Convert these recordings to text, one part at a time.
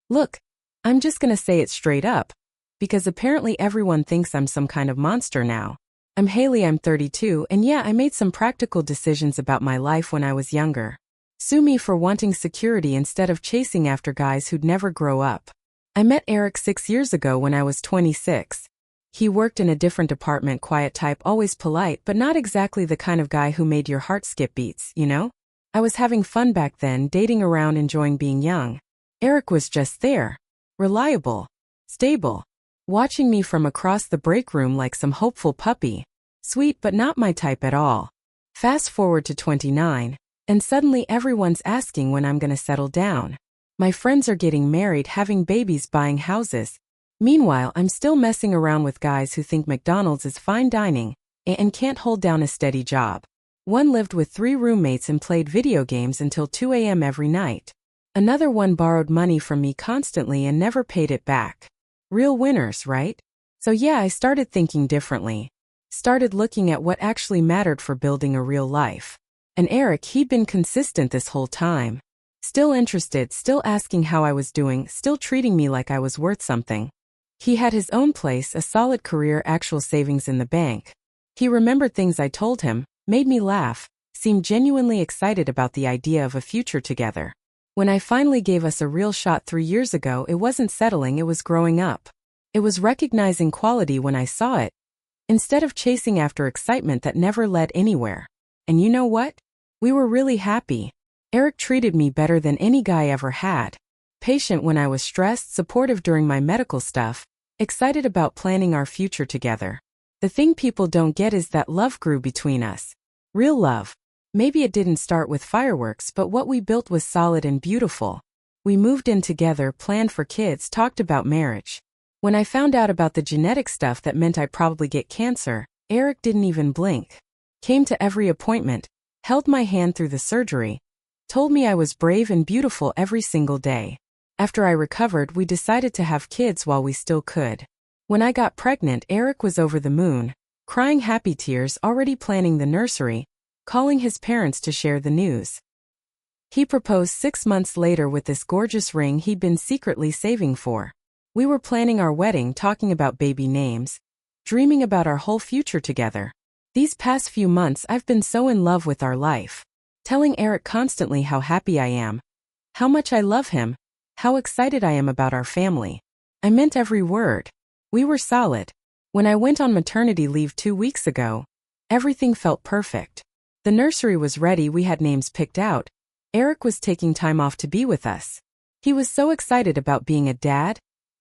Look, I'm just gonna say it straight up, because apparently everyone thinks I'm some kind of monster now. I'm Haley, I'm 32, and yeah, I made some practical decisions about my life when I was younger. Sue me for wanting security instead of chasing after guys who'd never grow up. I met Eric 6 years ago when I was 26. He worked in a different department, quiet type, always polite, but not exactly the kind of guy who made your heart skip beats, you know? I was having fun back then, dating around, enjoying being young. Eric was just there. Reliable. Stable. Watching me from across the break room like some hopeful puppy. Sweet but not my type at all. Fast forward to 29, and suddenly everyone's asking when I'm gonna settle down. My friends are getting married, having babies, buying houses. Meanwhile, I'm still messing around with guys who think McDonald's is fine dining and can't hold down a steady job. One lived with 3 roommates and played video games until 2 a.m. every night. Another one borrowed money from me constantly and never paid it back. Real winners, right? So yeah, I started thinking differently. Started looking at what actually mattered for building a real life. And Eric, he'd been consistent this whole time. Still interested, still asking how I was doing, still treating me like I was worth something. He had his own place, a solid career, actual savings in the bank. He remembered things I told him, made me laugh, seemed genuinely excited about the idea of a future together. When I finally gave us a real shot 3 years ago, it wasn't settling, it was growing up. It was recognizing quality when I saw it, instead of chasing after excitement that never led anywhere. And you know what? We were really happy. Eric treated me better than any guy ever had. Patient when I was stressed, supportive during my medical stuff, excited about planning our future together. The thing people don't get is that love grew between us. Real love. Maybe it didn't start with fireworks, but what we built was solid and beautiful. We moved in together, planned for kids, talked about marriage. When I found out about the genetic stuff that meant I'd probably get cancer, Eric didn't even blink. Came to every appointment, held my hand through the surgery, told me I was brave and beautiful every single day. After I recovered, we decided to have kids while we still could. When I got pregnant, Eric was over the moon, crying happy tears, already planning the nursery, calling his parents to share the news. He proposed 6 months later with this gorgeous ring he'd been secretly saving for. We were planning our wedding, talking about baby names, dreaming about our whole future together. These past few months I've been so in love with our life, telling Eric constantly how happy I am, how much I love him, how excited I am about our family. I meant every word. We were solid. When I went on maternity leave 2 weeks ago, everything felt perfect. The nursery was ready, we had names picked out. Eric was taking time off to be with us. He was so excited about being a dad,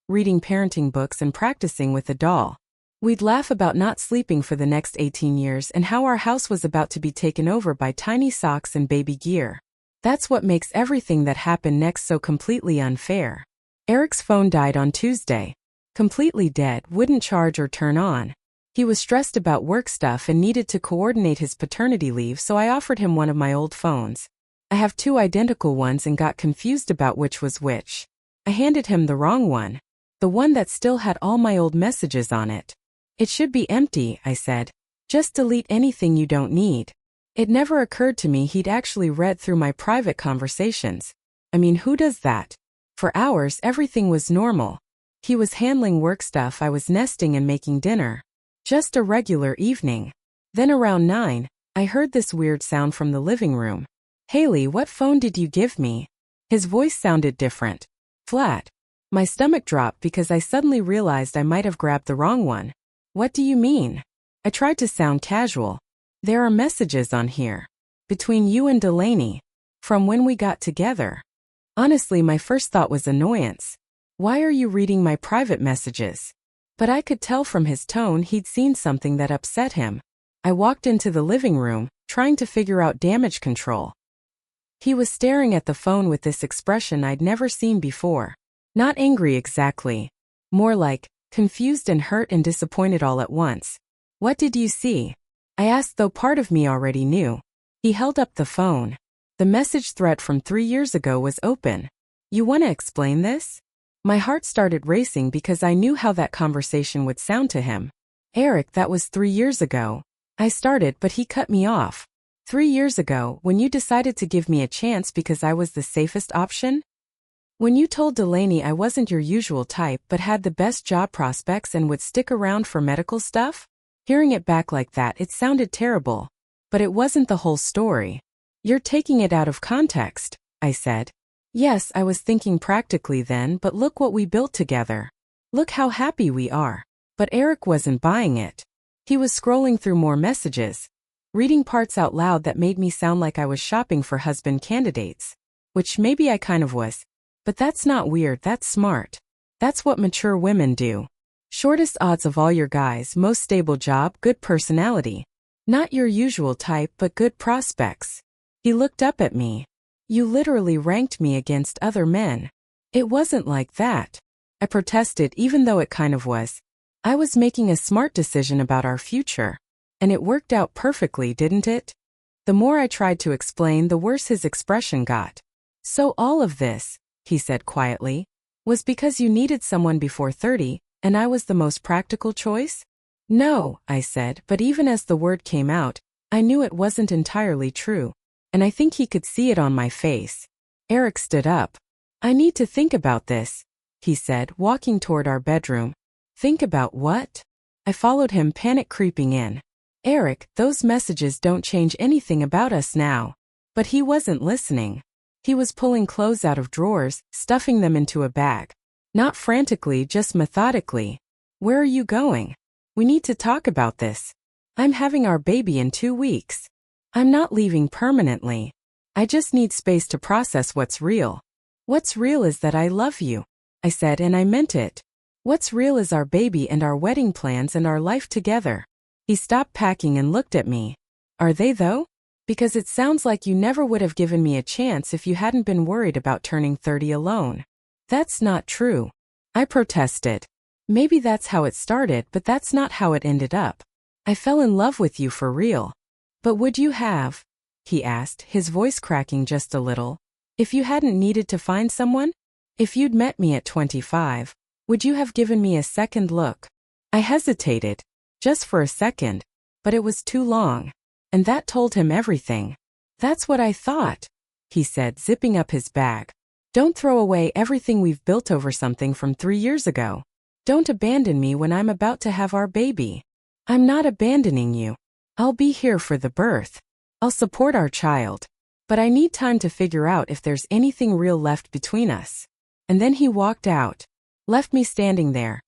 reading parenting books and practicing with a doll. We'd laugh about not sleeping for the next 18 years and how our house was about to be taken over by tiny socks and baby gear. That's what makes everything that happened next so completely unfair. Eric's phone died on Tuesday. Completely dead, wouldn't charge or turn on. He was stressed about work stuff and needed to coordinate his paternity leave, so I offered him one of my old phones. I have 2 identical ones and got confused about which was which. I handed him the wrong one. The one that still had all my old messages on it. It should be empty, I said. Just delete anything you don't need. It never occurred to me he'd actually read through my private conversations. I mean, who does that? For hours, everything was normal. He was handling work stuff, I was nesting and making dinner. Just a regular evening. Then around 9, I heard this weird sound from the living room. Haley, what phone did you give me? His voice sounded different. Flat. My stomach dropped because I suddenly realized I might have grabbed the wrong one. What do you mean? I tried to sound casual. There are messages on here. Between you and Delaney. From when we got together. Honestly, my first thought was annoyance. Why are you reading my private messages? But I could tell from his tone he'd seen something that upset him. I walked into the living room, trying to figure out damage control. He was staring at the phone with this expression I'd never seen before. Not angry exactly. More like confused and hurt and disappointed all at once. What did you see? I asked, though part of me already knew. He held up the phone. The message thread from 3 years ago was open. You want to explain this? My heart started racing because I knew how that conversation would sound to him. Eric, that was 3 years ago. I started, but he cut me off. 3 years ago, when you decided to give me a chance because I was the safest option? When you told Delaney I wasn't your usual type but had the best job prospects and would stick around for medical stuff? Hearing it back like that, it sounded terrible. But it wasn't the whole story. You're taking it out of context, I said. Yes, I was thinking practically then, but look what we built together. Look how happy we are. But Eric wasn't buying it. He was scrolling through more messages, reading parts out loud that made me sound like I was shopping for husband candidates. Which maybe I kind of was. But that's not weird, that's smart. That's what mature women do. Shortest odds of all your guys, most stable job, good personality. Not your usual type, but good prospects. He looked up at me. You literally ranked me against other men. It wasn't like that. I protested, even though it kind of was. I was making a smart decision about our future. And it worked out perfectly, didn't it? The more I tried to explain, the worse his expression got. So all of this, he said quietly, was because you needed someone before 30, and I was the most practical choice? No, I said, but even as the word came out, I knew it wasn't entirely true. And I think he could see it on my face. Eric stood up. I need to think about this, he said, walking toward our bedroom. Think about what? I followed him, panic creeping in. Eric, those messages don't change anything about us now. But he wasn't listening. He was pulling clothes out of drawers, stuffing them into a bag. Not frantically, just methodically. Where are you going? We need to talk about this. I'm having our baby in 2 weeks. I'm not leaving permanently. I just need space to process what's real. What's real is that I love you, I said, and I meant it. What's real is our baby and our wedding plans and our life together. He stopped packing and looked at me. Are they though? Because it sounds like you never would have given me a chance if you hadn't been worried about turning 30 alone. That's not true. I protested. Maybe that's how it started, but that's not how it ended up. I fell in love with you for real. But would you have? He asked, his voice cracking just a little. If you hadn't needed to find someone? If you'd met me at 25, would you have given me a second look? I hesitated, just for a second, but it was too long. And that told him everything. That's what I thought, he said, zipping up his bag. Don't throw away everything we've built over something from 3 years ago. Don't abandon me when I'm about to have our baby. I'm not abandoning you. I'll be here for the birth. I'll support our child. But I need time to figure out if there's anything real left between us. And then he walked out, left me standing there,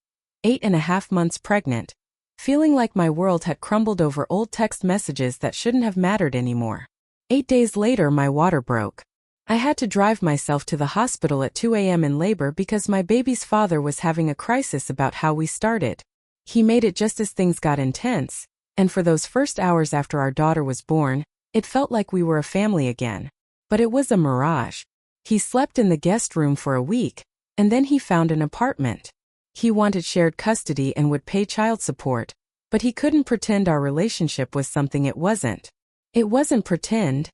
8.5 months pregnant, feeling like my world had crumbled over old text messages that shouldn't have mattered anymore. 8 days later, my water broke. I had to drive myself to the hospital at 2 a.m. in labor because my baby's father was having a crisis about how we started. He made it just as things got intense, and for those first hours after our daughter was born, it felt like we were a family again. But it was a mirage. He slept in the guest room for a week, and then he found an apartment. He wanted shared custody and would pay child support, but he couldn't pretend our relationship was something it wasn't. It wasn't pretend.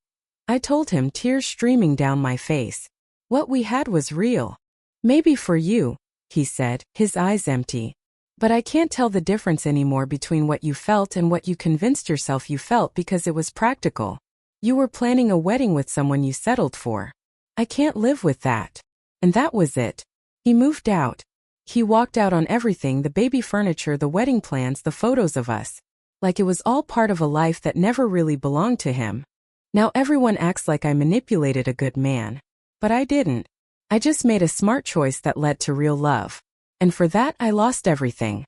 I told him, tears streaming down my face. What we had was real. Maybe for you, he said, his eyes empty. But I can't tell the difference anymore between what you felt and what you convinced yourself you felt because it was practical. You were planning a wedding with someone you settled for. I can't live with that. And that was it. He moved out. He walked out on everything, the baby furniture, the wedding plans, the photos of us. Like it was all part of a life that never really belonged to him. Now everyone acts like I manipulated a good man. But I didn't. I just made a smart choice that led to real love. And for that I lost everything.